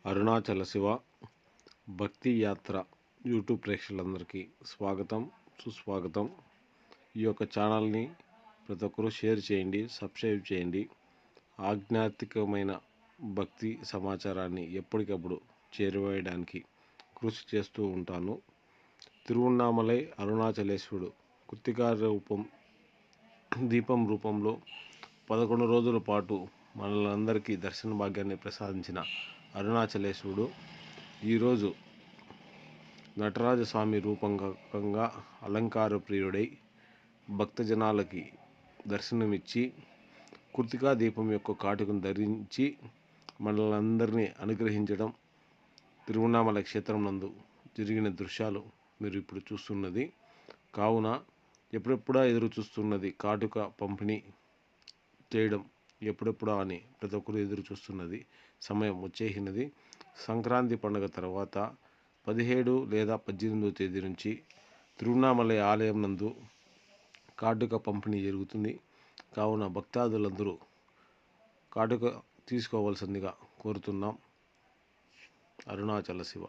అరుణాచల శివ భక్తి యాత్ర యూట్యూబ్ ప్రేక్షకులందరికీ స్వాగతం సుస్వాగతం. ఈ యొక్క ఛానల్ని ప్రతి ఒక్కరూ షేర్ చేయండి, సబ్స్క్రైబ్ చేయండి. ఆధ్యాత్మికమైన భక్తి సమాచారాన్ని ఎప్పటికప్పుడు చేరువేయడానికి కృషి చేస్తూ ఉంటాను. తిరువన్నామలై అరుణాచలేశ్వరుడు కృత్తికా దీపం రూపంలో 11 రోజుల పాటు మనలందరికీ దర్శన భాగ్యాన్ని ప్రసాదించిన అరుణాచలేశ్వరుడు ఈరోజు నటరాజస్వామి రూపంగా అలంకార ప్రియుడై భక్తజనాలకి దర్శనమిచ్చి కృత్తికా దీపం యొక్క కాటుకను ధరించి మనలందరినీ అనుగ్రహించడం తిరువన్నామల క్షేత్రం నందు జరిగిన దృశ్యాలు మీరు ఇప్పుడు చూస్తున్నది. కావున ఎప్పుడెప్పుడా ఎదురు చూస్తున్నది కాటుక పంపిణీ చేయడం ఎప్పుడెప్పుడా అని ప్రతి ఒక్కరు ఎదురు చూస్తున్నది. సమయం వచ్చేసినది. సంక్రాంతి పండుగ తర్వాత 17 లేదా 18వ తేదీ నుంచి తిరువన్నామలై ఆలయం నందు కాటుక పంపిణీ జరుగుతుంది. కావున భక్తాదులందరూ కాటుక తీసుకోవాల్సిందిగా కోరుతున్నాం. అరుణాచల శివ.